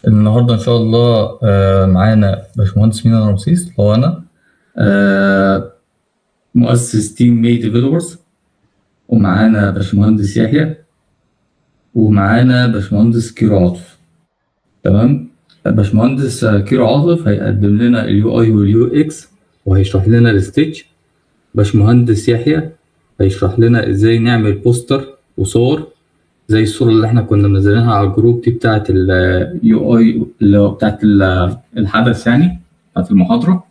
النهارده ان شاء الله معانا باشمهندس مينا رمسيس اللي هو انا، آه، مؤسس تيم مي ديفلوبرز. ومعانا باشمهندس يحيى، ومعانا باشمهندس كيرو عاطف. تمام. باشمهندس كيرو عاطف هيقدم لنا اليو اي واليو اكس وهيشرح لنا الستيتش. باشمهندس يحيى هيشرح لنا ازاي نعمل بوستر وصور زي الصورة اللي احنا كنا منزلينها على الجروب دي بتاعت اليو اي اللي هو بتاعت الحدث، يعني بتاعت المحاضرة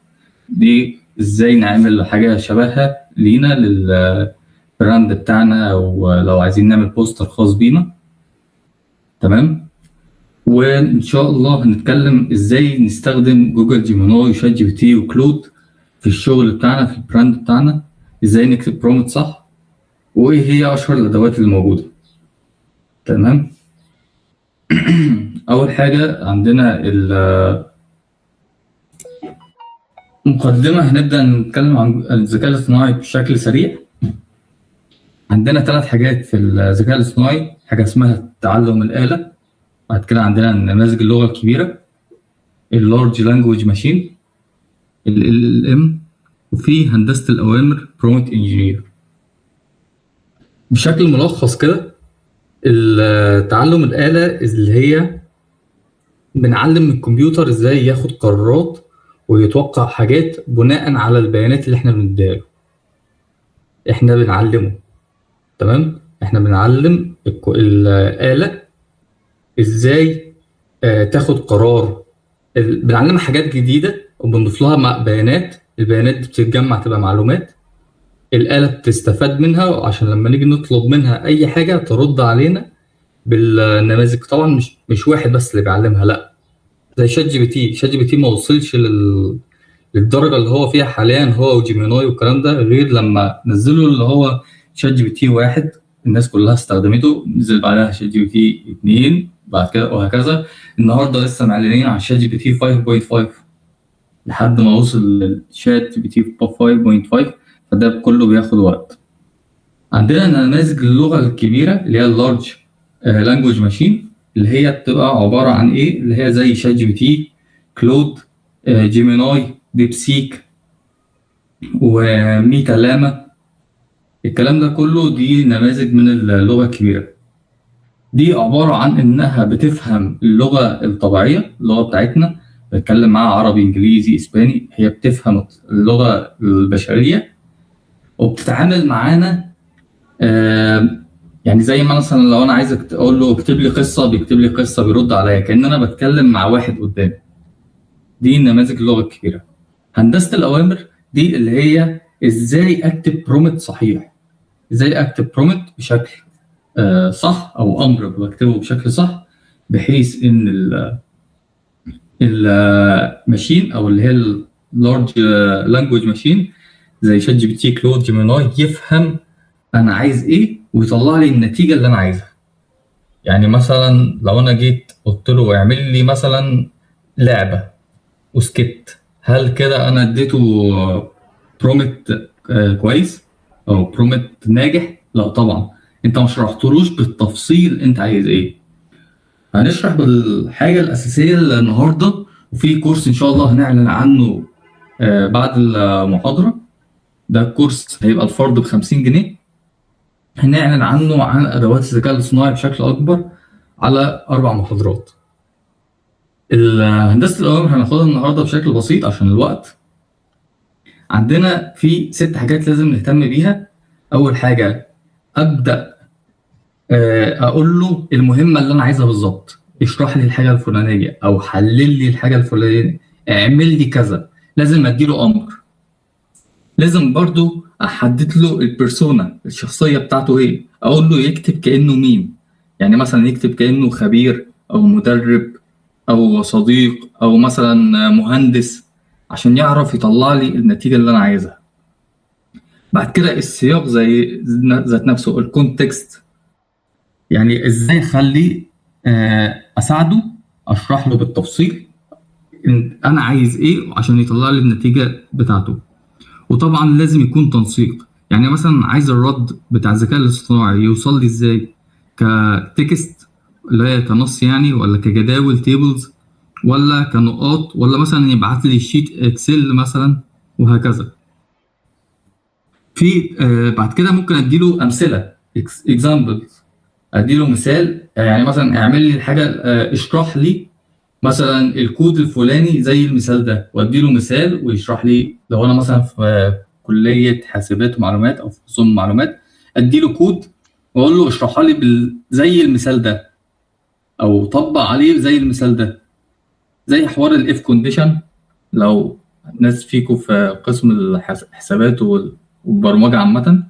دي. ازاي نعمل حاجة شبهها لينا للبراند بتاعنا، او لو عايزين نعمل بوستر خاص بينا. تمام. وان شاء الله هنتكلم ازاي نستخدم جوجل جيميناي وشات جي بي تي وكلود في الشغل بتاعنا في البراند بتاعنا. ازاي نكتب برومت صح، وايه هي اشهر الادوات اللي موجودة. تمام. اول حاجة عندنا المقدمة، هنبدأ نتكلم عن الذكاء الاصطناعي بشكل سريع. عندنا 3 حاجات في الذكاء الاصطناعي: حاجة اسمها تعلم الآلة، بعد كده عندنا نماذج اللغة الكبيرة، اللارج لانجويج ماشين، ال وفي هندسة الأوامر برومت انجينير. بشكل ملخص كده، تعلم الآلة اللي هي بنعلم الكمبيوتر ازاي ياخد قرارات ويتوقع حاجات بناء على البيانات اللي احنا بنديها له. احنا بنعلمه. تمام. احنا بنعلم الآلة ازاي تاخد قرار. بنعلمها حاجات جديدة وبنضيف لها بيانات. البيانات دي بتتجمع تبقى معلومات. الآلة بتستفاد منها عشان لما نيجي نطلب منها أي حاجة ترد علينا بالنماذج. طبعا مش واحد بس اللي بيعلمها، لا، زي شات جي بي تي. شات جي بي تي ما وصلش للدرجة اللي هو فيها حاليا هو وجيميناي والكلام ده، غير لما نزلوا اللي هو شات جي بي تي 1 الناس كلها استخدمته، نزل بعدها شات جي بي تي 2 بعد كده وهكذا. النهارده لسه معلنين عن شات جي بي تي 5.5 لحد ما وصل للشات جي بي تي 5.5. فده كله بياخد وقت. عندنا نماذج اللغة الكبيرة اللي هي اللارج لانجوج ماشين، اللي هي بتبقى عبارة عن ايه؟ اللي هي زي شات جي بي تي، كلود، جيميناي، ديبسيك، وميتا لاما. الكلام ده كله دي نماذج من اللغة الكبيرة. دي عبارة عن إنها بتفهم اللغة الطبيعية، اللغة بتاعتنا، بتكلم معاها عربي إنجليزي إسباني. هي بتفهم اللغة البشرية وبتتعامل معانا. يعني زي ما مثلا لو أنا عايزك تقول له اكتب لي قصة، بيكتب لي قصة، بيرد عليا كأن أنا بتكلم مع واحد قدامي. دي نماذج اللغة الكبيرة. هندسة الأوامر دي اللي هي إزاي أكتب برومت صحيح، إزاي أكتب برومت بشكل صح، أو أمر بكتبه بشكل صح، بحيث إن الماشين أو اللي هي اللارج لانجوج ماشين زي شات جي بي تي، كلود، جيميناي يفهم أنا عايز إيه ويطلع لي النتيجة اللي أنا عايزها. يعني مثلا لو أنا جيت قلت له اعمل لي مثلا لعبة وسكت، هل كده انا اديته برومت كويس او برومت ناجح؟ لا طبعا، انت ما شرحتلوش بالتفصيل انت عايز ايه. هنشرح بالحاجه الاساسيه النهارده، وفي كورس ان شاء الله هنعلن عنه بعد المحاضره. ده الكورس هيبقى الفرد ب50 جنيه. هنعلن عنه عن ادوات الذكاء الاصطناعي بشكل اكبر على 4 محاضرات. هندسه الاوامر هناخدها النهارده بشكل بسيط عشان الوقت. عندنا في 6 حاجات لازم نهتم بيها. أول حاجة، أبدأ أقول له المهمة اللي أنا عايزها بالظبط. اشرح لي الحاجة الفلانية أو حلل لي الحاجة الفلانية، اعمل لي كذا. لازم أديله أمر. لازم برضو أحدد له البيرسونا، الشخصية بتاعته إيه. أقول له يكتب كأنه مين. يعني مثلا يكتب كأنه خبير أو مدرب أو صديق أو مثلا مهندس، عشان يعرف يطلع لي النتيجة اللي أنا عايزها. بعد كده السياق زي ذات نفسه، الكونتكست، يعني ازاي اخليه اساعده، اشرح له بالتفصيل انا عايز ايه عشان يطلع لي النتيجه بتاعته. وطبعا لازم يكون تنسيق. يعني مثلا عايز الرد بتاع الذكاء الاصطناعي يوصل لي ازاي، كتكست اللي هي كنص يعني، ولا كجداول تيبلز، ولا كنقاط، ولا مثلا يبعت لي شيت اكسل مثلا، وهكذا. في بعد كده ممكن اديله امثله، اكزامبلز، اديله مثال. يعني مثلا اعمل لي الحاجه، اشرح لي مثلا الكود الفلاني زي المثال ده، واديله مثال ويشرح لي. لو انا مثلا في كليه حاسبات ومعلومات او في قسم معلومات، اديله كود واقول له اشرحها لي زي المثال ده، او طبق عليه زي المثال ده. زي حوار الاف كونديشن، لو ناس فيكم في قسم الحسابات والبرمجه عامه،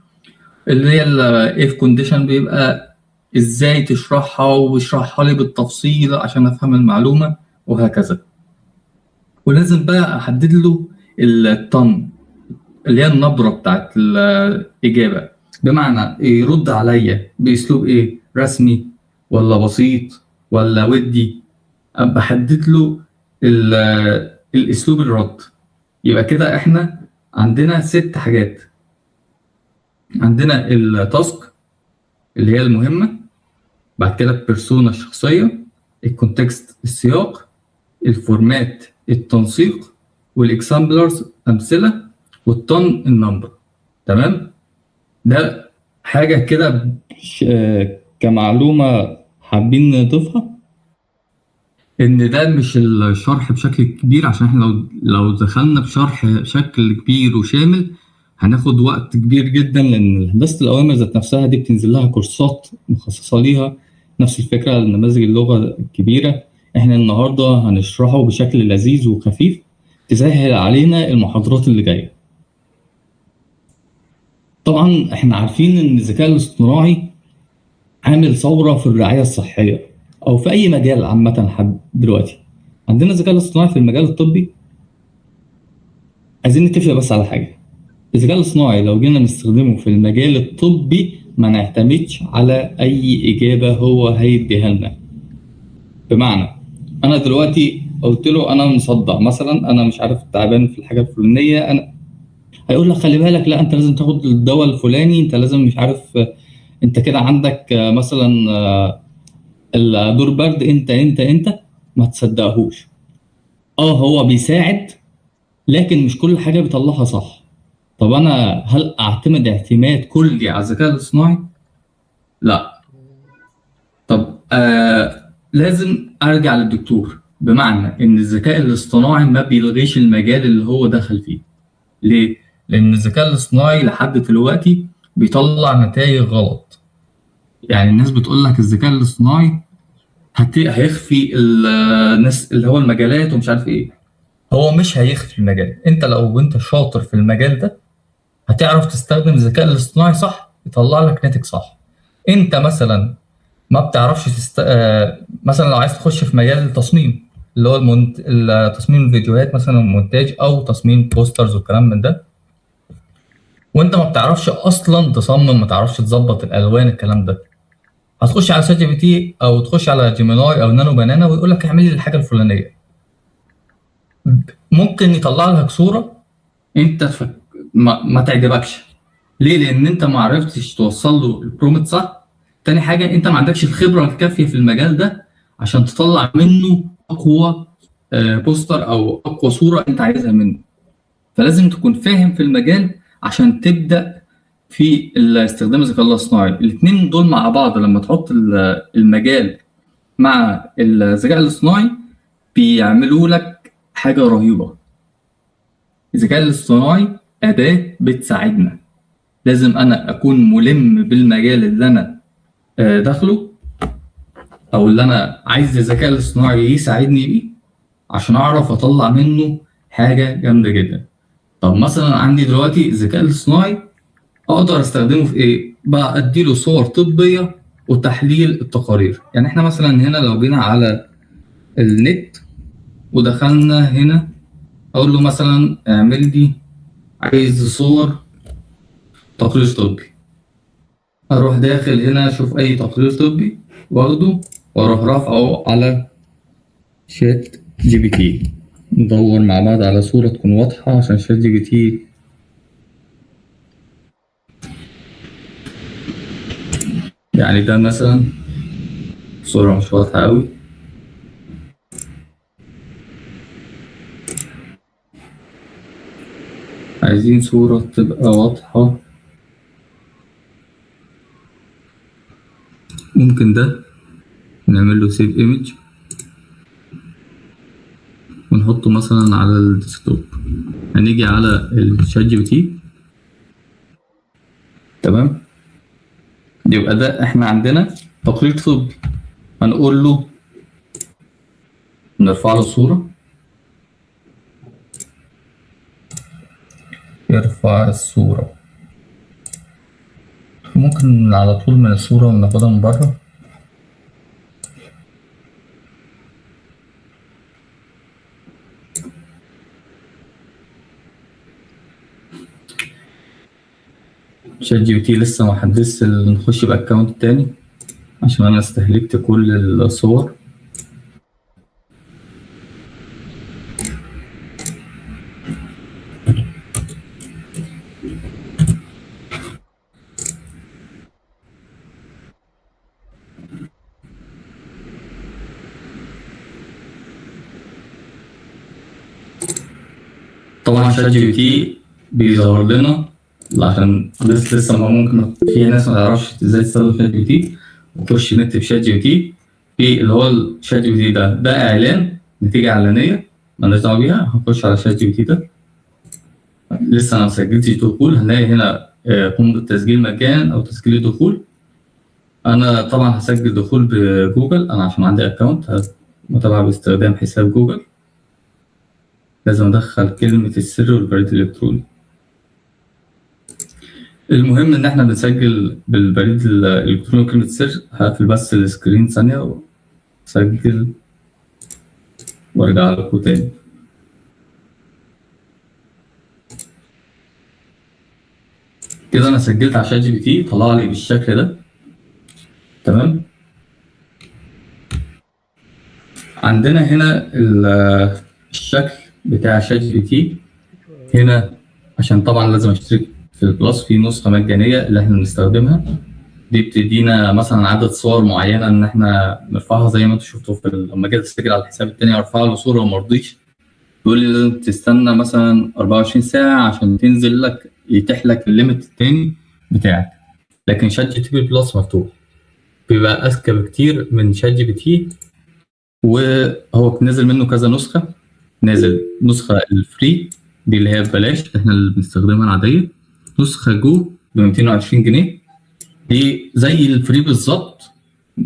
اللي هي الاف كونديشن بيبقى ازاي تشرحها، واشرحها لي بالتفصيل عشان افهم المعلومه، وهكذا. ولازم بقى احدد له الطن، اللي هي النبره بتاعت الاجابه، بمعنى يرد عليا باسلوب ايه، رسمي ولا بسيط ولا ودي. بحدد له الاسلوب الرد. يبقى كده احنا عندنا 6 حاجات. عندنا التاسك اللي هي المهمه، بعد كده البيرسونا الشخصيه، الكونتكست السياق، الفورمات التنسيق، والاكسامبلرز امثله، والطن النمبر. تمام. ده حاجه كده كمعلومه حابين نضيفها، ان ده مش الشرح بشكل كبير، عشان احنا لو دخلنا بشرح بشكل كبير وشامل هناخد وقت كبير جدا، لان هندسه الاوامر ذات نفسها دي بتنزل لها كورسات مخصصه ليها. نفس الفكره لنماذج اللغه الكبيره. احنا النهارده هنشرحه بشكل لذيذ وخفيف تسهل علينا المحاضرات اللي جايه. طبعا احنا عارفين ان الذكاء الاصطناعي عامل ثوره في الرعايه الصحيه، او في اي مجال عامه لحد دلوقتي. عندنا الذكاء الاصطناعي في المجال الطبي. عايزين نتفق بس على حاجه: الذكاء الاصطناعي لو جينا نستخدمه في المجال الطبي ما نعتمدش على اي اجابه هو هيديها لنا. بمعنى، انا دلوقتي قلت له انا مصدع مثلا، انا مش عارف تعبان في الحاجه الفلانيه، انا هيقول لك خلي بالك، لا انت لازم تاخد الدواء الفلاني، انت لازم مش عارف، انت كده عندك مثلا الدور برد، انت ما تصدقهوش. هو بيساعد، لكن مش كل حاجه بيطلعها صح. طب انا هل اعتمد اعتماد كلي على الذكاء الاصطناعي؟ لا. طب لازم ارجع للدكتور، بمعنى ان الذكاء الاصطناعي ما بيلغيش المجال اللي هو دخل فيه. ليه؟ لان الذكاء الاصطناعي لحد دلوقتي بيطلع نتائج غلط. يعني الناس بتقول لك الذكاء الاصطناعي هيخفي الناس اللي هو المجالات ومش عارف ايه. هو مش هيخفي المجال. انت لو انت شاطر في المجال ده هتعرف تستخدم الذكاء الاصطناعي صح، يطلع لك ناتج صح. انت مثلا ما بتعرفش مثلا لو عايز تخش في مجال التصميم، اللي هو تصميم الفيديوهات مثلا والمونتاج، او تصميم بوسترز والكلام من ده، وانت ما بتعرفش اصلا تصمم، ما تعرفش تظبط الالوان، الكلام ده، هتخش على شات جي بي تي او تخش على جيميناي او نانو بنانا ويقول لك اعمل لي الحاجه الفلانيه. ممكن يطلع لك صوره انت ما تعجبكش. ليه؟ لان انت ما عرفتش توصل له البرومت صح. تاني حاجه، انت ما عندكش الخبره الكافيه في المجال ده عشان تطلع منه اقوى بوستر او اقوى صوره انت عايزها منه. فلازم تكون فاهم في المجال عشان تبدا في استخدام الذكاء الاصطناعي. الاثنين دول مع بعض لما تحط المجال مع الذكاء الاصطناعي بيعملوا لك حاجه رهيبه. الذكاء الاصطناعي اداه بتساعدنا. لازم انا اكون ملم بالمجال اللي انا داخله، او اللي انا عايز الذكاء الاصطناعي يساعدني بيه عشان اعرف اطلع منه حاجه جامده جدا. طب مثلا عندي دلوقتي الذكاء الاصطناعي اقدر استخدمه في ايه بقى؟ اديله صور طبيه وتحليل التقارير. يعني احنا مثلا هنا لو جينا على النت ودخلنا هنا، اقول له مثلا اعمل لي، عايز صور تقرير طبي. اروح داخل هنا اشوف اي تقرير طبي واخده واروح رافعه على شات جي بي تي. ندور مع بعض على صورة تكون واضحة عشان شات جي بي تي. يعني ده مثلا صورة مش واضحة أوي. عايزين صورة تبقى واضحة، ممكن ده نعمل له سيف ايمج ونحطه مثلا على الديسكتوب. هنيجي على الشات جي بي تي، تمام. يبقى ده احنا عندنا تقرير طبي، هنقول له نرفع له صورة، يرفع الصورة. ممكن على طول من الصورة وناخدها من بره. شات جي بي تي لسه ما حدثش، نخش باكونت تاني عشان انا استهلكت كل الصور. طبعا شات جي بي تي بيظهر لنا عشان لسه ما ممكن في ناس ما تعرفش ازاي تستخدم شات جي بي تي، وتخش نكتب شات جي بي تي في اللي هو الشات جي بي تي ده اعلان، نتيجه اعلانيه مالناش دعوه بيها. هنخش على شات جي بي تي ده، لسه انا ما سجلتش دخول. هنلاقي هنا قم بالتسجيل مجانا او تسجيل الدخول. انا طبعا هسجل دخول بجوجل، انا عشان عندي اكونت متابعه باستخدام حساب جوجل، لازم ادخل كلمه السر والبريد الالكتروني. المهم ان احنا بنسجل بالبريد الالكتروني كلمه سر. هقفل بس السكرين ثانيه واسجل وارجع لكم تاني. كده انا سجلت على شات جي بي تي، طلع لي بالشكل ده، تمام. عندنا هنا الشكل بتاع شات جي بي تي هنا، عشان طبعا لازم اشترك في البلس في نسخه مجانيه اللي احنا بنستخدمها. دي بتدينا مثلا عدد صور معينه ان احنا نرفعها، زي ما انتم شفتوا في لما جيت اسجل على الحساب التاني ارفع له صوره وما رضيش، بيقول لي لازم تستنى مثلا 24 ساعه عشان تنزل لك يتيح لك الليمت التاني بتاعك. لكن شات جي بي تي بلس مفتوح، بيبقى اذكى بكتير من شات جي بي تي، وهو نزل منه كذا نسخه. نازل نسخه الفري دي اللي هي ببلاش، احنا اللي بنستخدمها العاديه. نسخه جو ب 220 جنيه، دي زي الفري بالظبط،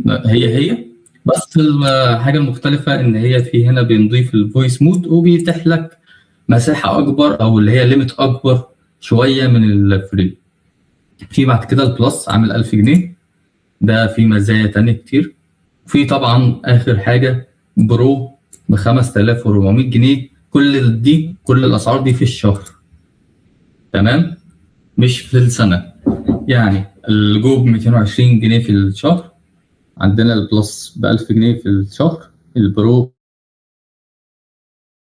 هي بس الحاجه المختلفه ان هي في هنا بنضيف الفويس مود وبيتيح لك مساحه اكبر او اللي هي ليميت اكبر شويه من الفري. في بعد كده البلس عامل 1000 جنيه، ده في مزايا تانية كتير. في طبعا اخر حاجه برو ب 5400 جنيه. كل الاسعار دي في الشهر، تمام، مش في السنه. يعني الجو ب 220 جنيه في الشهر، عندنا البلس ب 1000 جنيه في الشهر، البرو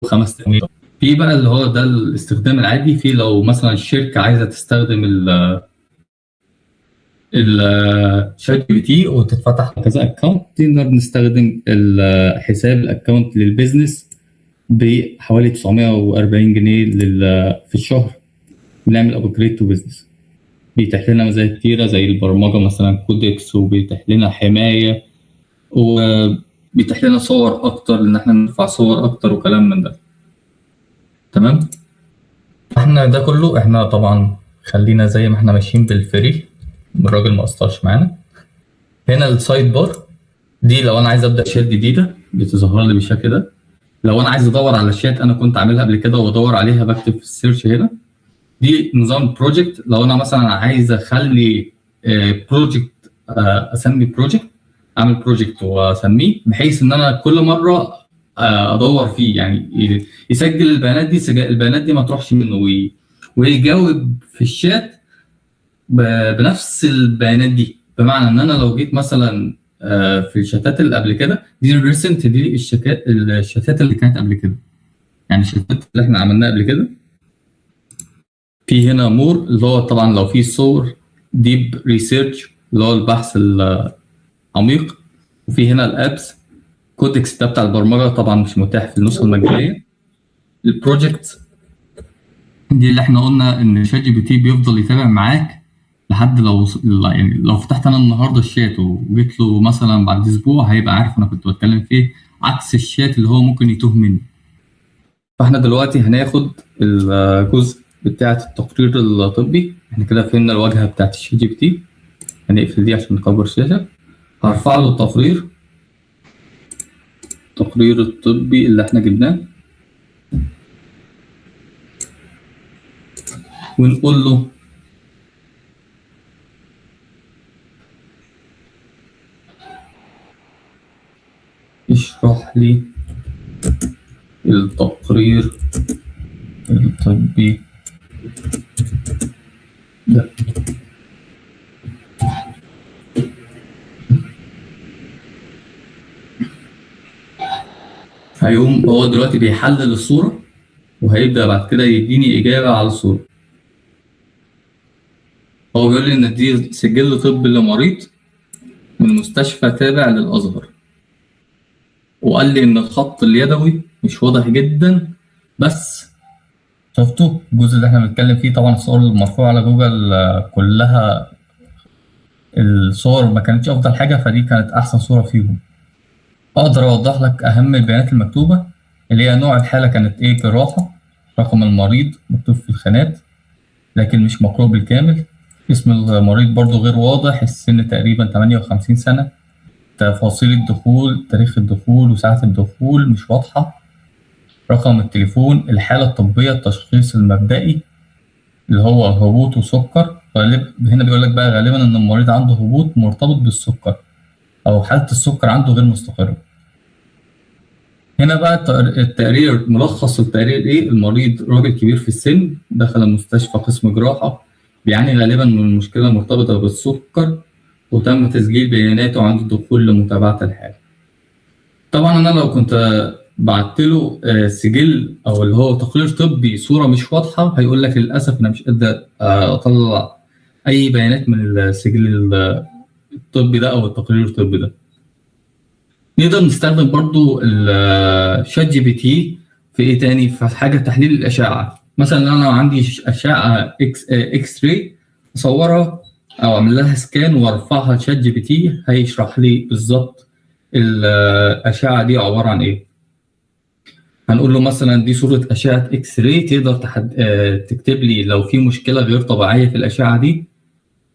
ب 5000 جنيه. في بقى اللي هو ده الاستخدام العادي. في لو مثلا الشركه عايزه تستخدم الشات جي بي تي وتتفتح كذا اكونت، نقدر نستخدم الحساب الاكونت للبيزنس بحوالي 940 جنيه في الشهر. بنعمل ابجريد تو بزنس، بيتيح لنا مزايا كتيره زي البرمجه مثلا كودكس، وبيتيح لنا حمايه، وبيتيح لنا صور اكتر ان احنا نرفع صور اكتر وكلام من ده، تمام. احنا ده كله احنا طبعا خلينا زي ما احنا ماشيين بالفري، الراجل ما قصرش معانا. هنا السايد بار دي لو انا عايز ابدا شات جديده بتظهر لي بالشكل ده. لو انا عايز ادور على شات انا كنت عاملها قبل كده وادور عليها، بكتب في السيرش هنا. دي نظام بروجكت، لو انا مثلا عايز اخلي بروجكت، اسمي بروجكت، اعمل بروجكت واسميه بحيث ان انا كل مره ادور فيه، يعني يسجل البيانات دي، البيانات دي ما تروحش منه، ويجاوب في الشات بنفس البيانات دي. بمعنى ان انا لو جيت مثلا في الشتات اللي قبل كده، دي الريسنت، دي الشتات اللي كانت قبل كده، يعني الشتات اللي احنا عملناها قبل كده. في هنا مور اللي هو طبعا لو في صور، ديب ريسيرش اللي هو البحث العميق. وفي هنا الابس كودكس ده بتاع البرمجه، طبعا مش متاح في النسخه المجانيه. البروجكت دي اللي احنا قلنا ان شات جي بي تي بيفضل يتابع معاك لحد يعني لو فتحت انا النهارده الشات وجيت له مثلا بعد اسبوع هيبقى عارف انا كنت بتكلم في ايه، عكس الشات اللي هو ممكن يتوه مني. فاحنا دلوقتي هناخد الجزء بتاعة التقرير الطبي. احنا كده فهمنا الواجهة بتاعة الشات جي بي تي. هنقفل دي عشان نكبر الشاشة. هرفع له التقرير الطبي اللي احنا جبناه، ونقول له اشرح لي التقرير الطبي ده. هيقوم هو دلوقتي بيحلل الصورة وهيبدأ بعد كده يديني إجابة على الصورة. هو بيقول لي إن دي سجل طبي لمريض من مستشفى تابع للأزهر، وقال لي إن الخط اليدوي مش واضح جدا. بس شفتوا الجزء اللي احنا بنتكلم فيه؟ طبعا الصور المرفوعة على جوجل كلها الصور ما كانتش أفضل حاجة، فدي كانت أحسن صورة فيهم. أقدر أوضح لك أهم البيانات المكتوبة، اللي هي نوع الحالة كانت إيه، جراحة، رقم المريض مكتوب في الخانات لكن مش مقروء بالكامل، اسم المريض برضو غير واضح، السن تقريبا 58 سنة، تفاصيل الدخول، تاريخ الدخول وساعة الدخول مش واضحة، رقم التليفون، الحالة الطبية، التشخيص المبدئي اللي هو هبوط وسكر. هنا بيقول لك بقى غالبا إن المريض عنده هبوط مرتبط بالسكر أو حالة السكر عنده غير مستقرة. هنا بقى التقرير، ملخص التقرير ايه؟ المريض راجل كبير في السن، دخل المستشفى قسم جراحة، بيعاني غالبا من مشكلة مرتبطة بالسكر، وتم تسجيل بياناته عند الدخول لمتابعة الحالة. طبعا انا لو كنت بعت له سجل او اللي هو تقرير طبي صورة مش واضحة، هيقول لك للأسف انا مش قادر اطلع اي بيانات من السجل الطبي ده او التقرير الطبي ده. نقدر نستخدم برضو الشات جي بي تي في ايه تاني؟ في حاجه تحليل الاشعه. مثلا لو انا عندي اشعه اكس راي، اصورها او اعمل لها سكان وارفعها لشات جي بي تي، هيشرح لي بالظبط الاشعه دي عباره عن ايه. هنقول له مثلا دي صوره اشعه اكس راي، تقدر تكتب لي لو في مشكله غير طبيعيه في الاشعه دي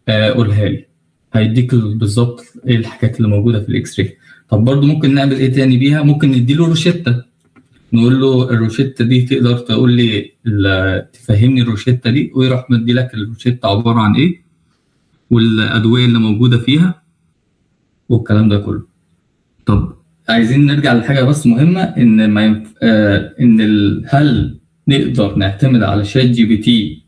قولها لي، هيديك بالظبط ايه الحاجات اللي موجوده في الاكس راي. طب برضو ممكن نعمل ايه تاني بيها؟ ممكن نديله روشتة، نقول له الروشتة دي تقدر تقول لي تفهمني الروشتة دي، ويروح مدي لك الروشتة عبارة عن ايه والأدوية اللي موجودة فيها والكلام ده كله. طب عايزين نرجع لحاجة بس مهمة، ان ما ينف... ان هل نقدر نعتمد على شات جي بي تي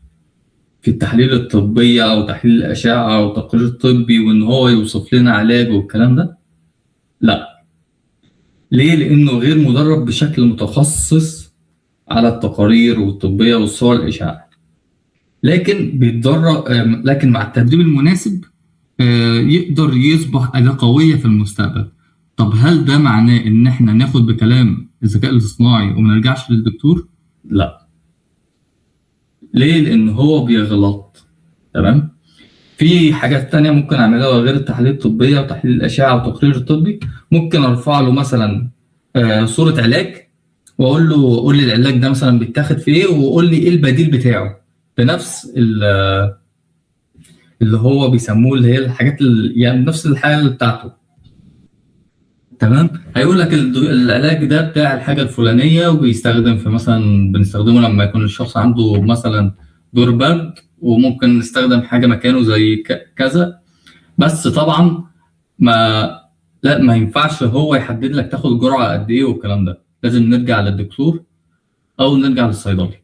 في التحليل الطبية او تحليل الأشعة او تقرير طبي وان هو يوصف لنا علاج والكلام ده؟ لا. ليه؟ لأنه غير مدرب بشكل متخصص على التقارير والطبية والصور الإشعاع، لكن بيتدرب، لكن مع التدريب المناسب يقدر يصبح أداة قوية في المستقبل. طب هل ده معناه إن إحنا ناخد بكلام الذكاء الاصطناعي وما نرجعش للدكتور؟ لا. ليه؟ لأن هو بيغلط. تمام؟ في حاجات تانية ممكن أعملها غير التحاليل الطبية وتحليل الأشعة والتقرير الطبي. ممكن أرفع له مثلا صورة علاج، واقول له قول لي العلاج ده مثلا بيتاخد في ايه، وقول لي ايه البديل بتاعه بنفس اللي هو بيسموه اللي هي الحاجات يعني نفس الحاله بتاعته. تمام. هيقول لك العلاج ده بتاع الحاجه الفلانيه، وبيستخدم في مثلا بنستخدمه لما يكون الشخص عنده مثلا دور برد، وممكن نستخدم حاجه مكانه زي كذا. بس طبعا ما لا، ما ينفعش هو يحدد لك تاخد جرعه قد ايه والكلام ده، لازم نرجع للدكتور او نرجع للصيدلي.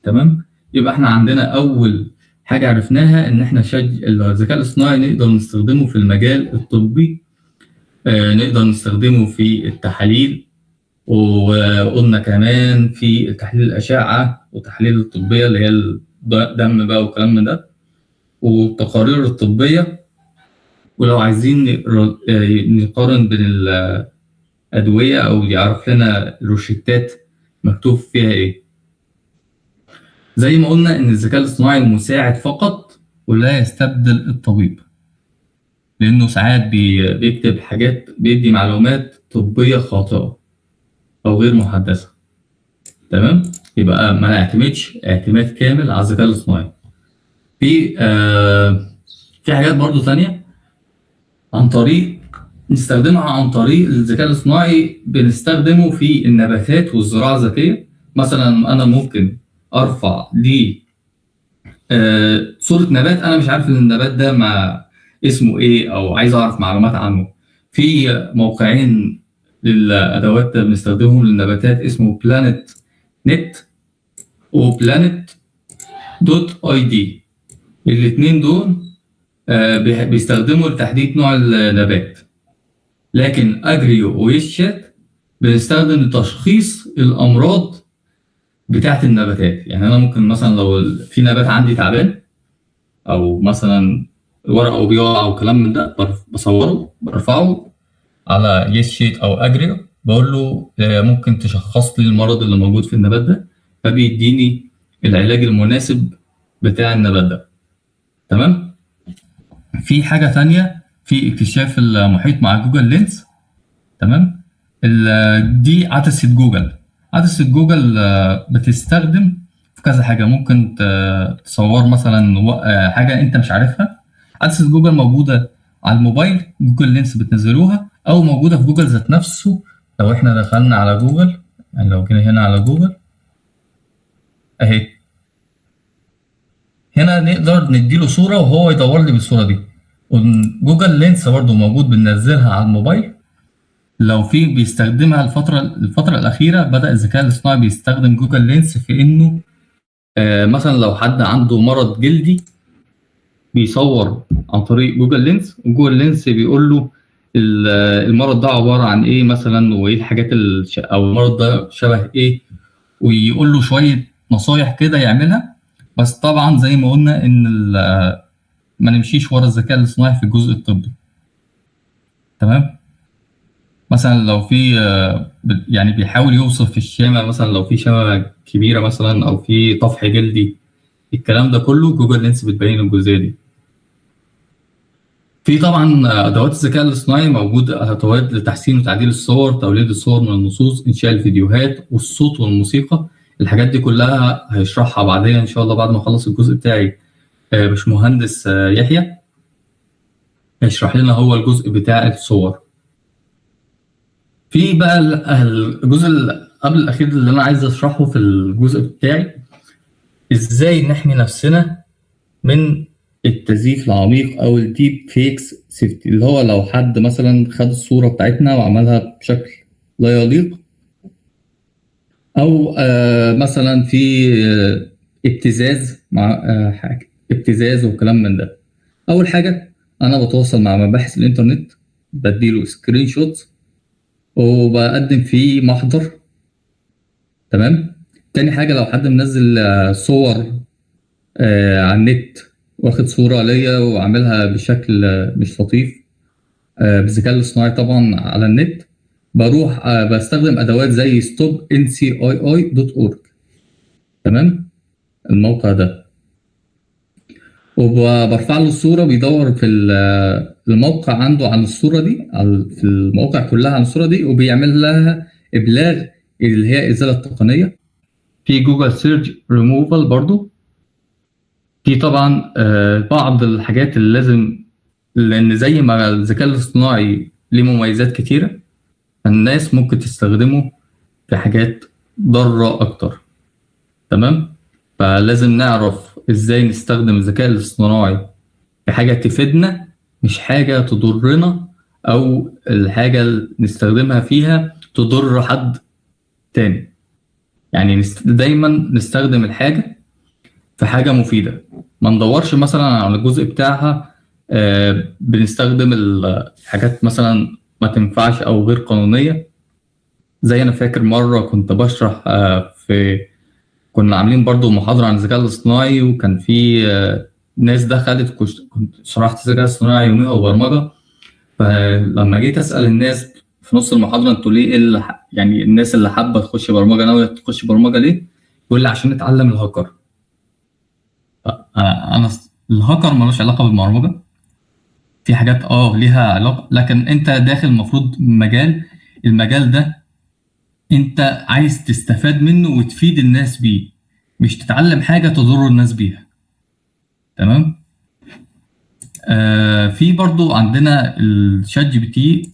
تمام. يبقى احنا عندنا اول حاجه عرفناها ان احنا الذكاء الاصطناعي نقدر نستخدمه في المجال الطبي، نقدر نستخدمه في التحاليل، وقلنا كمان في تحليل الاشعه وتحليل الطبيه اللي هي الدم بقى والكلام من ده، والتقارير الطبيه. ولو عايزين نقارن بين الادويه او يعرف لنا الروشتات مكتوب فيها ايه. زي ما قلنا ان الذكاء الاصطناعي مساعد فقط ولا يستبدل الطبيب، لانه ساعات بيكتب حاجات، بيدي معلومات طبيه خاطئه او غير محدثه. تمام، يبقى ما نعتمدش اعتماد كامل على الذكاء الاصطناعي. في حاجات برضو ثانيه عن طريق نستخدمها عن طريق الذكاء الاصطناعي، بنستخدمه في النباتات والزراعه الذكيه. مثلا انا ممكن ارفع لي صورة نبات أنا مش عارف إن النبات ده ما اسمه إيه، أو عايز أعرف معلومات عنه. في موقعين للأدوات بنستخدمهم للنباتات، اسمه بلانت نت وبلانت دوت اي دي. الاتنين دول بيستخدموا لتحديد نوع النبات، لكن أجريو ويشات بنستخدم لتشخيص الأمراض بتاعة النباتات. يعني أنا ممكن مثلا لو في نبات عندي تعبان، او مثلا ورقه بيقع او كلام من ده، بصوره برفعه على يس شيت او اجريو، بقول له ممكن تشخص لي المرض اللي موجود في النبات ده، فبيديني العلاج المناسب بتاع النبات ده. تمام. في حاجه ثانيه في اكتشاف المحيط مع جوجل لينس. تمام. دي عدسه جوجل. عدسه جوجل بتستخدم في كذا حاجه. ممكن تصور مثلا حاجه انت مش عارفها. عدسه جوجل موجوده على الموبايل، جوجل لينس بتنزلوها، او موجوده في جوجل ذات نفسه. لو احنا دخلنا على جوجل، يعني لو جينا هنا على جوجل اهي، هنا نقدر نديله صوره وهو يدور لي بالصوره دي. جوجل لينس برضه موجود، بننزلها على الموبايل. لو في بيستخدمها الفترة الأخيرة، بدأ الذكاء الاصطناعي بيستخدم جوجل لينس في إنه مثلا لو حد عنده مرض جلدي بيصور عن طريق جوجل لينس، وجوجل لينس بيقول له المرض ده عبارة عن إيه مثلا، وإيه الحاجات أو المرض ده شبه إيه، ويقول له شوية نصايح كده يعملها. بس طبعا زي ما قلنا إن ما نمشيش ورا الذكاء الاصطناعي في الجزء الطبي. تمام. مثلا لو في يعني بيحاول يوصف الشامة، مثلا لو في شامة كبيرة مثلا أو في طفح جلدي، الكلام ده كله جوجل لينس بتبين الجزئية دي. في طبعا أدوات الذكاء الاصطناعي موجودة، أدوات لتحسين وتعديل الصور، توليد الصور من النصوص، إنشاء الفيديوهات والصوت والموسيقى. الحاجات دي كلها هيشرحها بعدين إن شاء الله بعد ما أخلص الجزء بتاعي باشمهندس يحيى، هيشرح لنا هو الجزء بتاع الصور. في بقى الجزء قبل الأخير اللي أنا عايز أشرحه في الجزء بتاعي، إزاي نحمي نفسنا من التزييف العميق أو الديب فيكس سيفتي، اللي هو لو حد مثلا خد الصورة بتاعتنا وعملها بشكل لا يليق، أو مثلا في ابتزاز مع حاجة ابتزاز وكلام من ده. أول حاجة أنا بتواصل مع مباحث الإنترنت، بديله سكرين شوت وبقدم فيه محضر. تمام. تاني حاجة لو حد منزل صور على النت، واخد صورة ليا وعاملها بشكل مش لطيف بالذكاء الاصطناعي طبعا على النت، بروح بستخدم أدوات زي stopncii.org. تمام، الموقع ده، وبرفع له الصورة، بيدور في الموقع عنده عن الصورة دي، في المواقع كلها عن الصورة دي، وبيعمل لها إبلاغ اللي هي إزالة تقنية. في جوجل سيرش ريموفال برضو. في طبعا بعض الحاجات اللي لازم، لأن زي ما الذكاء الاصطناعي ليه مميزات كتيرة، الناس ممكن تستخدمه في حاجات ضارة أكتر. تمام. فلازم نعرف إزاي نستخدم الذكاء الاصطناعي في حاجة تفيدنا، مش حاجة تضرنا، أو الحاجة اللي نستخدمها فيها تضر حد تاني. يعني دايما نستخدم الحاجة في حاجة مفيدة، ما ندورش مثلا على الجزء بتاعها بنستخدم الحاجات مثلا ما تنفعش أو غير قانونية. زي أنا فاكر مرة كنت بشرح كنا عاملين برضو محاضرة عن الذكاء الاصطناعي، وكان في ناس دخلت، كنت شرحت الذكاء الاصطناعي يوميها وبرمجة. فلما جيت أسأل الناس في نص المحاضرة انتوا ليه يعني الناس اللي حابة تخش برمجة ناوية تخش برمجة ليه؟ يقول لي عشان نتعلم الهاكر. انا الهاكر ملوش علاقه بالبرمجه، في حاجات ليها علاقه، لكن انت داخل المفروض المجال ده انت عايز تستفاد منه وتفيد الناس بيه، مش تتعلم حاجه تضر الناس بيها. تمام. في برضو عندنا الشات جي بي تي،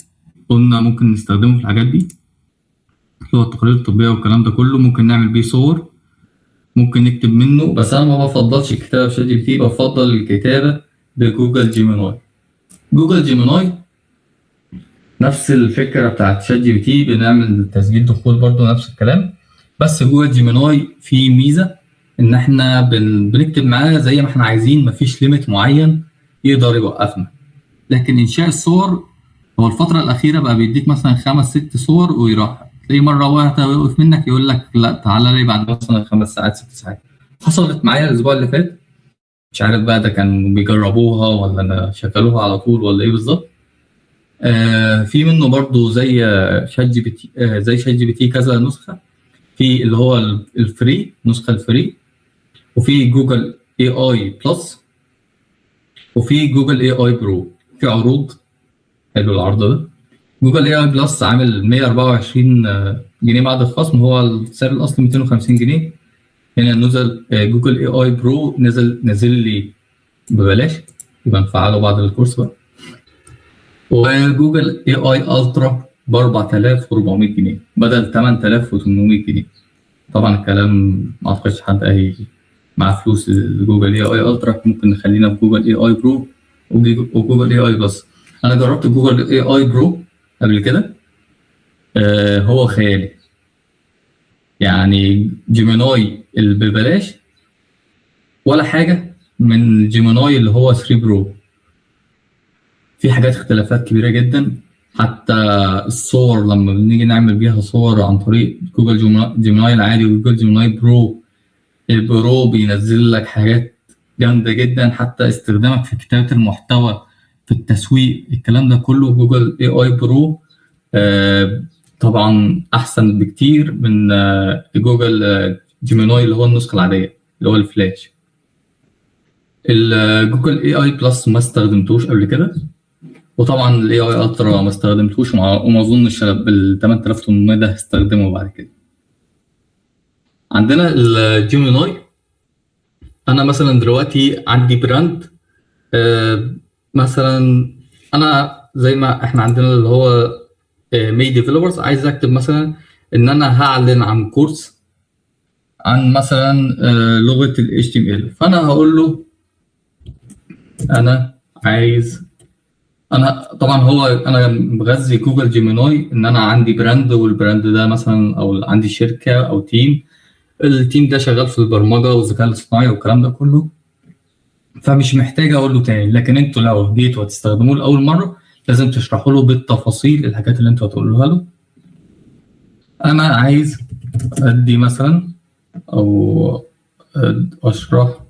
قلنا ممكن نستخدمه في الحاجات دي، اللي هو التقارير الطبيه والكلام ده كله، ممكن نعمل بيه صور، ممكن نكتب منه. بس انا ما بفضلش الكتابه في شات جي بي تي، بفضل الكتابه بجوجل جيميناي. جوجل جيميناي نفس الفكره بتاعت شات جي بي تي، بنعمل تسجيل دخول برضو نفس الكلام، بس جوجل جيميناي فيه ميزه ان احنا بنكتب معاه زي ما احنا عايزين، مفيش ليميت معين يقدر يوقفنا. لكن انشاء الصور، هو الفتره الاخيره بقى بيديك مثلا 5 6 صور ويروح تلاقي مره واحده ويوقف منك، يقول لك لا تعالى لي بعد مثلا 5 ساعات 6 ساعات. حصلت معايا الاسبوع اللي فات، مش عارف بقى ده كان بيجربوها ولا شغلوها على طول ولا ايه بالظبط. في منه برضو زي شات جي بي تي، زي شات جي بي تي كذا نسخه، في اللي هو الفري، نسخه الفري، وفي جوجل اي اي بلس، وفي جوجل اي اي برو. في عروض، حلو العرض ده. جوجل اي اي بلس عامل 124 جنيه بعد الخصم، هو السعر الاصلي 250 جنيه. هنا نزل جوجل اي اي برو، نزل لي ببلاش، يبقى نفعله بعد الكورس بقى. وجوجل اي اي الترا ب 4400 جنيه بدل 8800 جنيه. طبعا الكلام ما اعتقدش حد مع فلوس جوجل اي اي الترا، ممكن نخلينا في جوجل اي اي برو وجوجل اي اي بلس. انا جربت جوجل اي اي برو قبل كده، هو خيالي. يعني جيميناي اللي ببلاش ولا حاجه من جيميناي اللي هو 3 برو. في حاجات اختلافات كبيره جدا، حتى الصور لما بنيجي نعمل بيها صور عن طريق جوجل جيميناي العادي وجوجل جيميناي برو، البرو بينزل لك حاجات جامده جدا، حتى استخدامك في كتابه المحتوى، في التسويق، الكلام ده كله جوجل اي اي برو طبعا احسن بكتير من جوجل جيميناي اللي هو النسخه العاديه اللي هو الفلاش. الجوجل اي اي بلس ما استخدمتوش قبل كده، وطبعا الاي اي الترا ما استخدمتوش، وما اظنش بال 8800 ده هستخدمه بعد كده. عندنا الجيميناي، انا مثلا دلوقتي عندي براند، مثلا انا زي ما احنا عندنا اللي هو مي ديفلوبرز، عايز اكتب مثلا ان انا هعلن عن كورس عن مثلا لغه ال HTML، فانا هقول له انا عايز، انا طبعا انا مغذي جوجل جيميناي ان انا عندي براند، والبراند ده مثلا او عندي شركه او تيم، التيم ده شغال في البرمجه والذكاء الاصطناعي والكلام ده كله، فمش محتاج اقول له تاني. لكن انتوا لو جيتوا هتستخدموه لاول مره لازم تشرحوا له بالتفاصيل الحاجات اللي انتوا هتقولوها له. انا عايز ادي مثلا او اشرح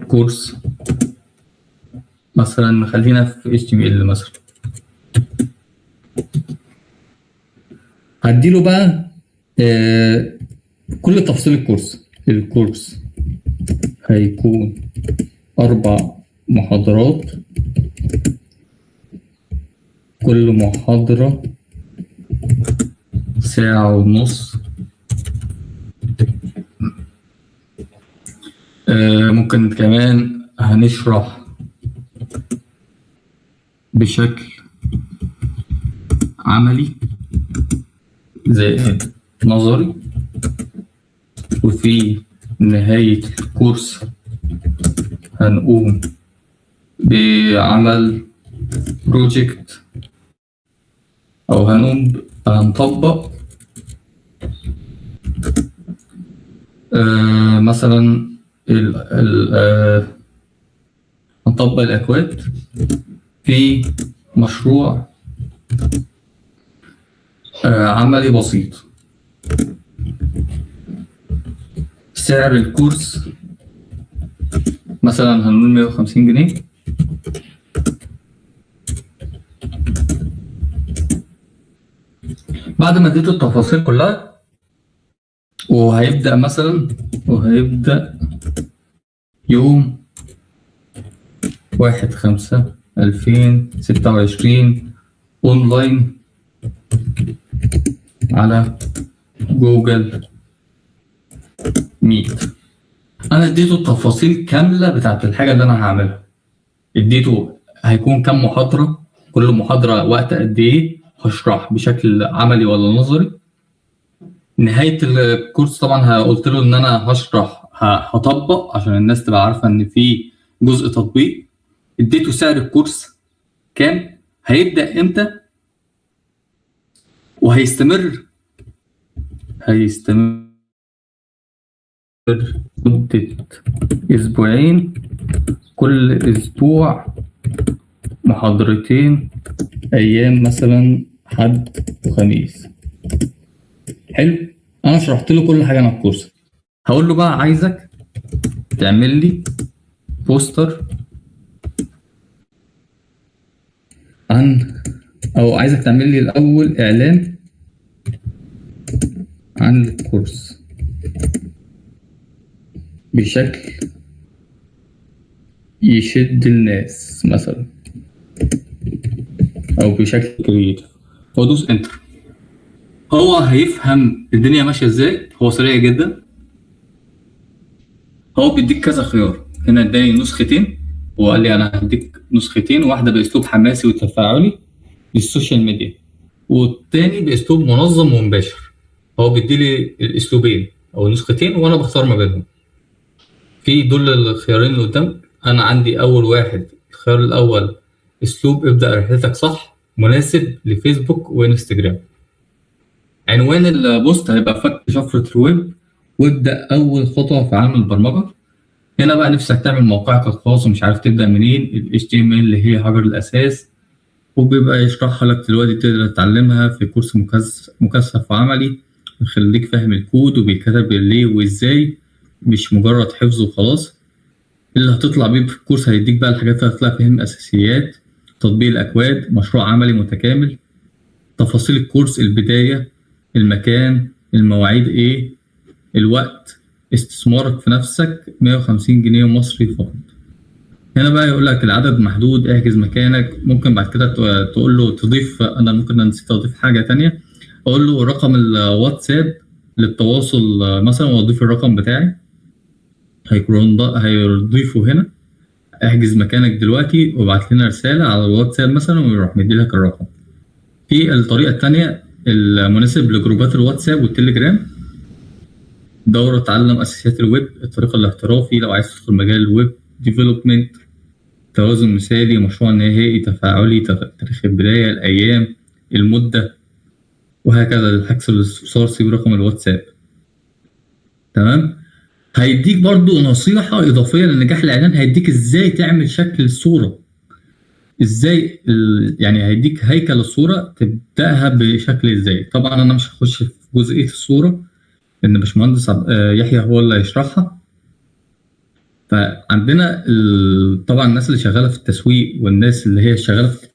كورس مثلا، خلينا في HTML مثلا، هديله بقى كل تفاصيل الكورس. الكورس هيكون 4 محاضرات، كل محاضرة 1.5 ساعة. ممكن كمان هنشرح بشكل عملي زي نظري، وفي نهاية الكورس هنقوم بعمل بروجكت، أو هنطبق مثلا هنطبق الأكواد في مشروع عملي بسيط. سعر الكورس مثلا هنقول 150 جنيه. بعد ما اديته التفاصيل كلها وهيبدأ يوم 1/5/2026 اونلاين على جوجل ميت. انا اديته التفاصيل كامله بتاعت الحاجه اللي انا هعملها، اديته هيكون كام محاضره، كل محاضره وقت قد ايه، هشرح بشكل عملي ولا نظري. نهايه الكورس طبعا قلت له ان انا هشرح هطبق عشان الناس تبقى عارفه ان في جزء تطبيق. اديته سعر الكورس كام، هيبدا امتى، وهيستمر مدة أسبوعين، كل أسبوع محاضرتين، أيام مثلا حد وخميس. حلو، أنا شرحت له كل حاجة عن الكورس. هقول له بقى عايزك تعمل لي بوستر أو عايزك تعمل لي الأول إعلان عن الكورس بشكل يشد الناس مثلا، او بشكل كريتيف، وادوس انتر. هو هيفهم الدنيا ماشيه ازاي، هو سريع جدا. هو بيديك كذا خيار، هنا اداني نسختين وقال لي انا هديك نسختين، واحده باسلوب حماسي وتفاعلي للسوشيال ميديا، والتاني باسلوب منظم ومباشر. هو بيدي لي الاسلوبين او نسختين وانا بختار ما بينهم. في دول الخيارين اللي قدام. انا عندي اول واحد، الخيار الاول اسلوب ابدا رحلتك صح، مناسب لفيسبوك وانستجرام. عنوان البوست هيبقى فك شفرة الويب وابدا اول خطوه في عالم البرمجه. هنا بقى نفسك تعمل موقعك الخاص ومش عارف تبدا منين، ال HTML اللي هي حجر الاساس، وبيبقى يشرحها لك دلوقتي، تقدر تتعلمها في كورس مكثف وعملي يخليك فاهم الكود وبيتكتب ليه وازاي، مش مجرد حفظ وخلاص. اللي هتطلع بيه في الكورس هيديك بقى الحاجات اللي هتطلع فيهم اساسيات، تطبيق الاكواد، مشروع عملي متكامل، تفاصيل الكورس، البدايه، المكان، المواعيد ايه، الوقت، استثمارك في نفسك 150 جنيه مصري فقط. هنا بقى يقول لك العدد محدود، احجز مكانك. ممكن بعد كده تقول له تضيف، انا ممكن نسيت اضيف حاجه تانية، اقول له رقم الواتساب للتواصل مثلا، واضيف الرقم بتاعي، هيضيفه هنا، احجز مكانك دلوقتي وابعت لنا رساله على الواتساب مثلا، ويروح مدي لك الرقم. في الطريقه الثانيه المناسب لجروبات الواتساب والتليجرام، دوره تعلم اساسيات الويب، الطريقه الاحترافي لو عايز تدخل مجال الويب ديفلوبمنت، توازن مثالي، مشروع نهائي، تفاعلي، تاريخ البدايه، الايام، المده، وهكذا. الحجز والاستفسار سيب رقم الواتساب. تمام. هيديك برضو نصيحة إضافية لنجاح الإعلان، هيديك إزاي تعمل شكل الصورة، إزاي يعني هيديك هيكل الصورة تبدأها بشكل إزاي. طبعا أنا مش هخش في جزئية الصورة لأن باشمهندس يحيى هو اللي هيشرحها. فعندنا طبعا الناس اللي شغالة في التسويق والناس اللي هي شغالة في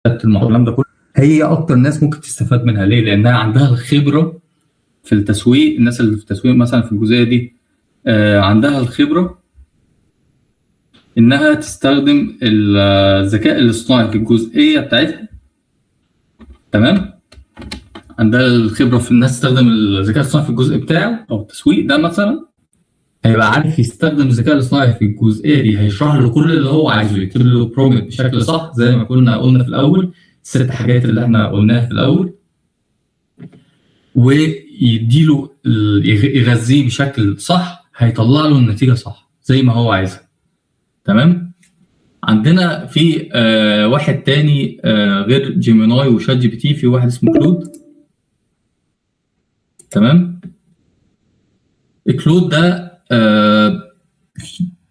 الكلام ده كله، هي أكتر ناس ممكن تستفاد منها. ليه؟ لأنها عندها الخبرة في التسويق. الناس اللي في التسويق مثلا في الجزئيه دي عندها الخبره انها تستخدم الذكاء الاصطناعي في الجزئيه بتاعتها. تمام، عندها الخبره في الناس تستخدم الذكاء الاصطناعي في الجزء بتاعه او التسويق ده مثلا، هيبقى عارف يستخدم الذكاء الاصطناعي في الجزئيه دي، هيشرح له كل اللي هو عايزه، يكتب له برومبت بشكل صح زي ما قلنا في الاول، الست حاجات اللي احنا قلناها في الاول، ويديله يغذيه بشكل صح، هيطلع له النتيجه صح زي ما هو عايزها. تمام. عندنا في واحد تاني غير جيميناي وشات جي بي تي، في واحد اسمه كلود. تمام. كلود ده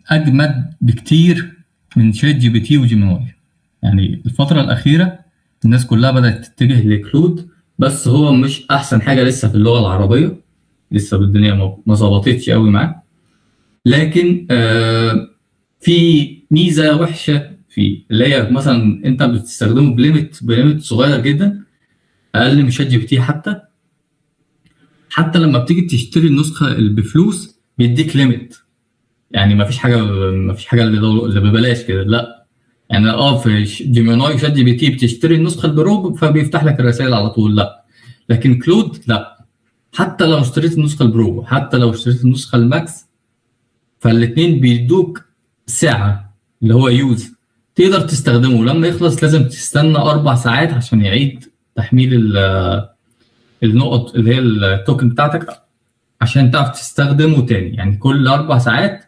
اجمد بكتير من شات جي بي تي وجيميناي. يعني الفتره الاخيره الناس كلها بدات تتجه لكلود، بس هو مش احسن حاجه لسه في اللغه العربيه، لسه الدنيا ما ظبطتش قوي معاه. لكن في ميزه وحشه فيه، اللي هي مثلا انت بتستخدمه بليمت صغير جدا، اقل من شات جي بي تي حتى، حتى لما بتيجي تشتري النسخه اللي بفلوس بيديك ليميت، يعني ما فيش حاجه اللي ببلاش كده، لا. يعني في جيميناي وشات جي بي تي بتشتري النسخه البرو فبيفتح لك الرسائل على طول، لا. لكن كلود لا، حتى لو اشتريت النسخه البرو حتى لو اشتريت النسخه الماكس، فالاثنين بيدوك ساعه اللي هو يوز تقدر تستخدمه. لما يخلص لازم تستنى 4 ساعات عشان يعيد تحميل النقط اللي هي التوكن بتاعتك عشان تعرف تستخدمه تاني. يعني كل 4 ساعات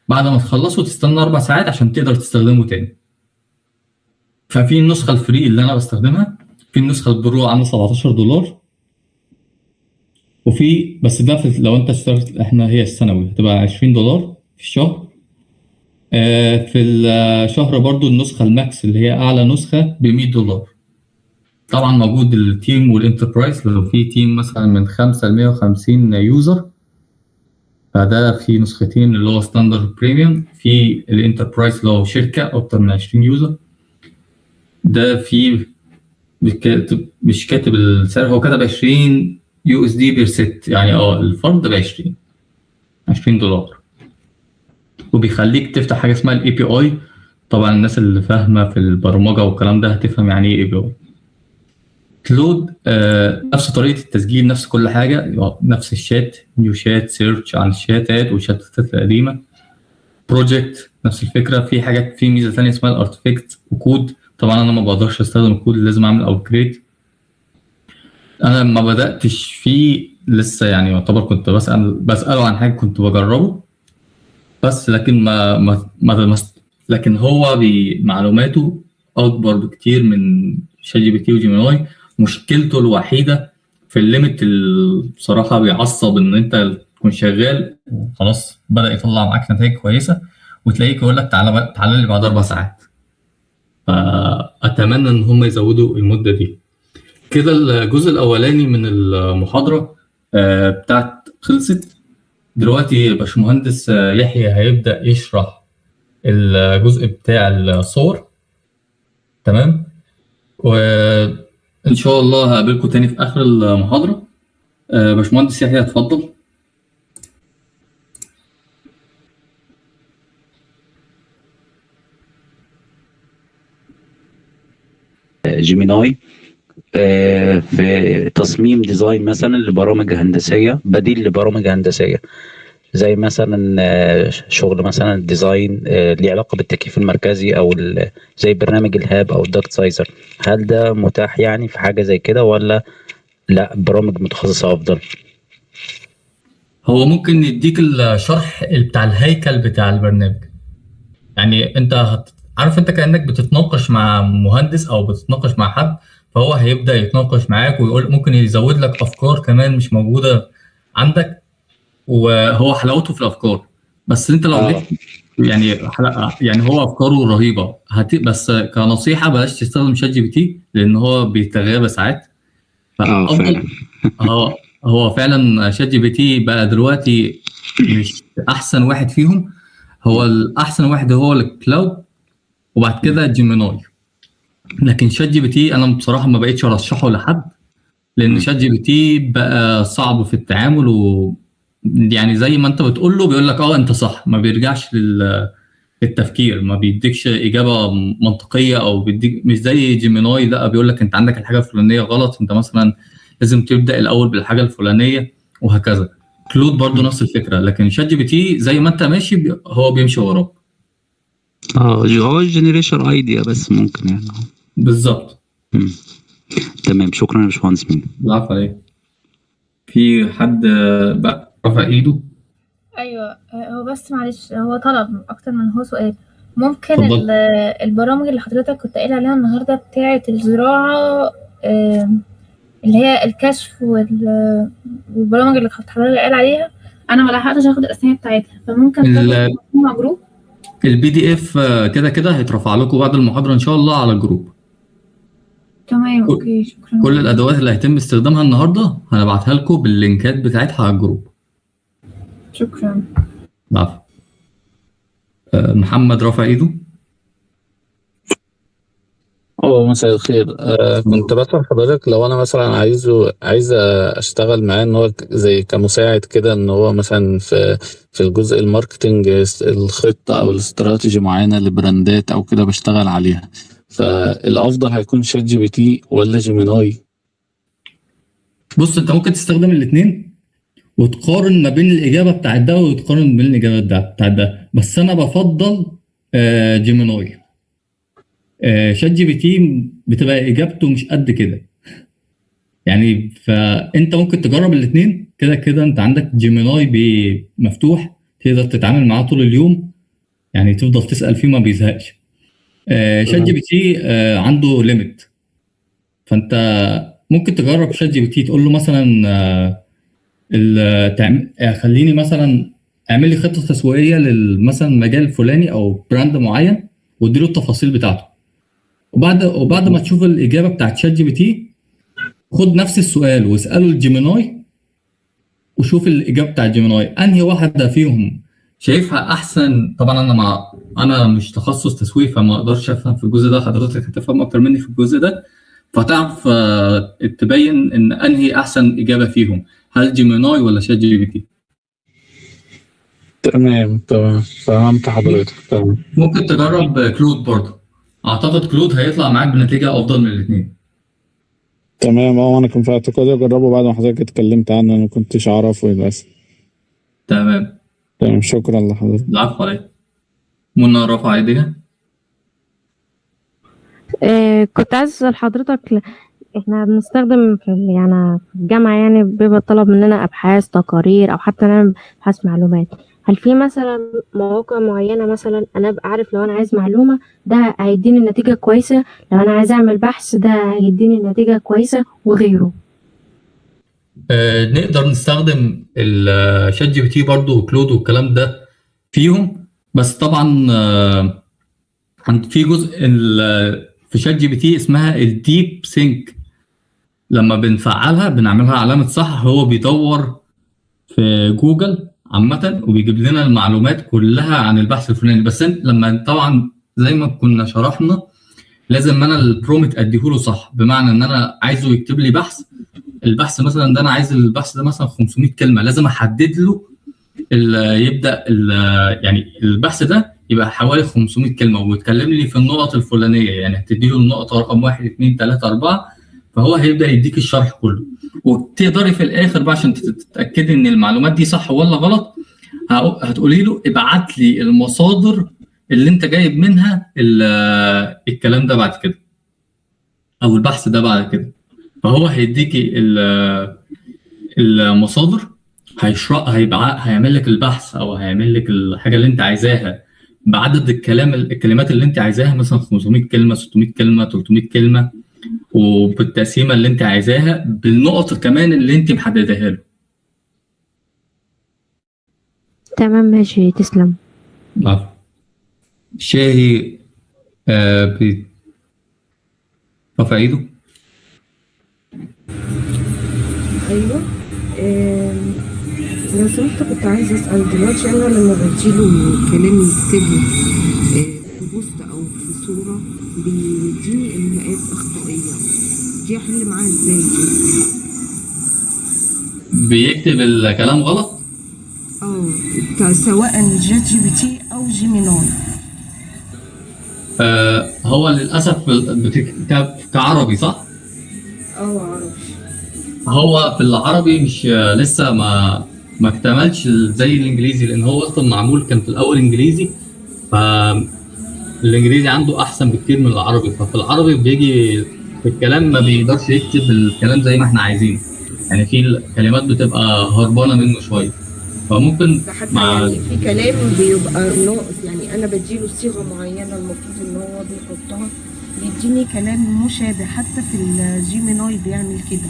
بعد ما تخلصه تستنى 4 ساعات عشان تقدر تستخدمه تاني. ففي النسخة الفري اللي أنا بستخدمها، في النسخة البرو عاملة $17، وفي بس ده لو أنت اشتركت، إحنا هي السنوي هتبقى $20 في الشهر. في الشهر برضو النسخة الماكس اللي هي أعلى نسخة $100. طبعا موجود التيم والانتربرايز، لو في تيم مثلا من 5 ل 150 يوزر فده في نسختين، اللي هو ستاندرد بريميوم. في الانتربرايز اللي هو شركة أكتر من 20 يوزر، ده في مش كاتب السعر، هو كتب $20 بير ست، يعني الفرد ب $20. وبيخليك تفتح حاجه اسمها الاي بي اي. طبعا الناس اللي فاهمه في البرمجه والكلام ده هتفهم يعني ايه اي بي اي. كلود نفس طريقه التسجيل، نفس كل حاجه، نفس الشات، نيو شات، سيرش عن الشاتات والشاتات القديمه. بروجكت نفس الفكره. في حاجات، في ميزه ثانيه اسمها الارتفاكت وكود. طبعا انا ما بقدرش استخدم الكود، لازم اعمل ابجريد. انا ما بداتش فيه لسه، يعني يعتبر كنت بساله عن حاجه كنت بجربه بس، لكن ما لكن هو بمعلوماته اكبر بكتير من شات جي بي تي وجيميناي. مشكلته الوحيده في الليميت بصراحه بيعصب، ان انت تكون شغال خلاص بدا يطلع معاك نتائج كويسه وتلاقيك يقول لك تعالى لي بعد 4 ساعات. فاتمنى ان هم يزودوا المده دي. كده الجزء الاولاني من المحاضره بتاعت خلصت. دلوقتي باشمهندس يحيى هيبدا يشرح الجزء بتاع الصور. تمام، وان شاء الله هقابلكم تاني في اخر المحاضره. باشمهندس يحيى اتفضل. جيميناي في تصميم ديزاين مثلا لبرامج هندسية، بديل لبرامج هندسية، زي مثلا شغل مثلا ديزاين ليه علاقة بالتكييف المركزي أو زي برنامج الهاب أو الداكت سايزر. هل ده متاح يعني في حاجة زي كده، ولا لا برامج متخصصة أفضل؟ هو ممكن يديك الشرح بتاع الهيكل بتاع البرنامج. يعني انت عارف، انت كأنك بتتناقش مع مهندس او بتتناقش مع حد، فهو هيبدأ يتناقش معاك ويقول، ممكن يزود لك افكار كمان مش موجودة عندك. وهو حلاوته في الافكار. بس انت لو جيت يعني يعني هو افكاره رهيبه بس كنصيحه بلاش تستخدم شات جي بي تي، لان هو بيتغابى ساعات. فافضل فعلا. هو فعلا شات جي بي تي بقى دلوقتي مش احسن واحد فيهم. هو الاحسن واحد هو الكلاود، وبعد كده جيميناي. لكن شات جي بي تي انا بصراحه ما بقيتش ارشحه لحد، لان شات جي بي تي بقى صعب في التعامل. يعني زي ما انت بتقول له بيقول لك انت صح، ما بيرجعش للتفكير، ما بيديكش اجابه منطقيه، او بيديك مش زي جيميناي، لا بيقول لك انت عندك الحاجه الفلانيه غلط، انت مثلا لازم تبدا الاول بالحاجه الفلانيه وهكذا. كلود برضو نفس الفكره، لكن شات جي بي تي زي ما انت ماشي هو بيمشي وراك. هو جنريشن ايديا بس ممكن يعني. بالظبط. مم. تمام، شكرا يا باشمهندس مين. العفو عليك. في حد بقى رفع ايده؟ ايوه، هو بس معلش، هو طلب اكتر من هو سؤال. ممكن اتفضل. البرامج اللي حضرتك كنت قايل عليها النهارده بتاعه الزراعه، اللي هي الكشف والبرامج اللي حضرتك قايل عليها، انا ما لحقتش اخد الاسامي بتاعتها، فممكن تاخد مع جروب. البي دي اف كده كده هيترفع لكم بعد المحاضره ان شاء الله على الجروب. تمام، اوكي، شكرا. كل الادوات اللي هيتم استخدامها النهارده هنبعتها لكم باللينكات بتاعتها على الجروب. شكرا. العفو. محمد رافع ايده. مساء الخير. كنت بسأل حضرتك لو انا مثلا عايز اشتغل معاه ان هو زي كمساعد كده، ان هو مثلا في الجزء الماركتنج، الخطة او الاستراتيجي معينة لبراندات او كده بشتغل عليها، فالافضل هيكون شات جي بي تي ولا جيميناي؟ بص انت ممكن تستخدم الاثنين وتقارن ما بين الاجابه بتاعت ده وتقارن ما بين الاجابه بتاعت ده، بس انا بفضل جيميناي. شات جي بي تي بتبقى اجابته مش قد كده يعني، فانت ممكن تجرب الاثنين. كده كده انت عندك جيميناي مفتوح تقدر تتعامل معاه طول اليوم، يعني تفضل تسال فيه ما بيزهقش. شات جي بي تي عنده ليميت، فانت ممكن تجرب شات جي بي تي تقول له مثلا خليني مثلا اعمل لي خطه تسويقيه مثلا مجال الفلاني او براند معين، واديله التفاصيل بتاعته. وبعد ما تشوف الاجابه بتاعت شات جي بي تي، خد نفس السؤال واساله الجيميناي وشوف الاجابه بتاعت جيميناي انهي واحده فيهم شايفها احسن. طبعا انا مش تخصص تسويق فما اقدرش افهم في الجزء ده، حضرتك هتفهم اكتر مني في الجزء ده، فتعرف تبين ان انهي احسن اجابه فيهم، هل جيميناي ولا شات جي بي تي. تمام فهمت حضرتك. تمام. ممكن تجرب كلود برضه، اعتقد كلود هيطلع معاك بنتيجه افضل من الاثنين. تمام. انا كان في اعتقادي اجربه بعد ما حضرتك اتكلمت عنه، انا ما كنتش اعرفه للاسف. تمام. شكرا لحضرتك. العفو عليك. منى رفع ايديها. كنت عايز أسأل حضرتك، احنا بنستخدم يعني في الجامعة، يعني بيبقى طلب مننا أبحاث تقارير أو حتى نعمل أبحاث معلومات. هل في مثلا مواقع معينة مثلا أنا أبقى عارف لو أنا عايز معلومة ده هيديني النتيجة كويسة، لو أنا عايز أعمل بحث ده هيديني النتيجة كويسة وغيره؟ نقدر نستخدم الشات جي بي تي برضه وكلود والكلام ده فيهم، بس طبعا في جزء في شات جي بي تي اسمها الديب سينك، لما بنفعلها بنعملها علامة صح هو بيدور في جوجل عامة وبيجيب لنا المعلومات كلها عن البحث الفلاني. بس لما طبعا زي ما كنا شرحنا لازم انا البرومت اديهوله صح، بمعنى ان انا عايزه يكتب لي البحث مثلا ده، انا عايز البحث ده مثلا 500 كلمة، لازم احدد له يبدا يعني البحث ده يبقى حوالي 500 كلمه ويتكلم لي في النقط الفلانيه، يعني هتدي له النقطه رقم 1 2 3 4، فهو هيبدا يديك الشرح كله. وتقدري في الاخر بقى عشان تتاكدي ان المعلومات دي صح ولا غلط، هتقولي له ابعت لي المصادر اللي انت جايب منها الكلام ده بعد كده او البحث ده بعد كده، فهو هيديكي المصادر، هيعمل لك البحث او هيعمل لك الحاجه اللي انت عايزاها بعدد الكلمات اللي انت عايزاها، مثلا 500 كلمه 600 كلمه 300 كلمه، وبالتقسيمه اللي انت عايزاها بالنقط كمان اللي انت محددها له. تمام ماشي، تسلم. عفوا. شاهي رفع ايده. ايوه. لو سمحت كنت عايزه اسال دلوقتي، انا لما بديله كلام يكتبه في بوست او في صوره بيديني ايماءات اخطائيه، دي احل معاها ازاي دي؟ بيكتب الكلام غلط؟ سواء جات جي بي تي او جيميناي. هو للاسف بتكتب كعربي صح؟ عربي. هو في العربي مش لسه ما اكتملش زي الانجليزي، لان هو اصلا معمول كان في الاول انجليزي، فالانجليزي عنده احسن بكتير من العربي، ففي العربي بيجي في الكلام ما بيقدرش يكتب الكلام زي ما احنا عايزينه، يعني في الكلمات بتبقى هربانه منه شويه، فممكن يعني في كلام بيبقى ناقص، يعني انا بديله صيغه معينه المفروض ان هو بيحطها بيديني كلام مشابه، حتى في الجيميناي بيعمل كده.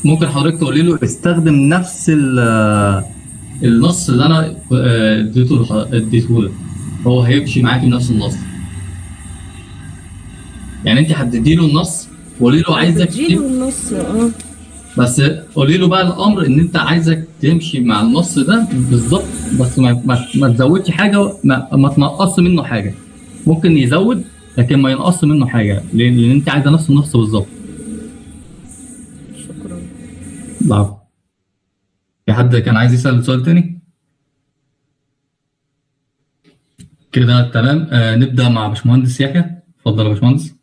ممكن حضرتك تقولي له استخدم نفس النص اللي انا اديته له، هو هيمشي معاكي بنفس النص. يعني انت هتدي له النص وقولي له عايزك تديله النص بس قولي له بقى الامر ان انت عايزك تمشي مع النص ده بالظبط، بس ما تزودش حاجه، ما تنقصش منه حاجه. ممكن يزود لكن ما ينقص منه حاجه، لان انت عايزه نفس النص بالظبط. شكرا. العفو. في حد كان عايز يسال سؤال تاني؟ كده تمام. نبدا مع باشمهندس يحيى. اتفضل يا باشمهندس.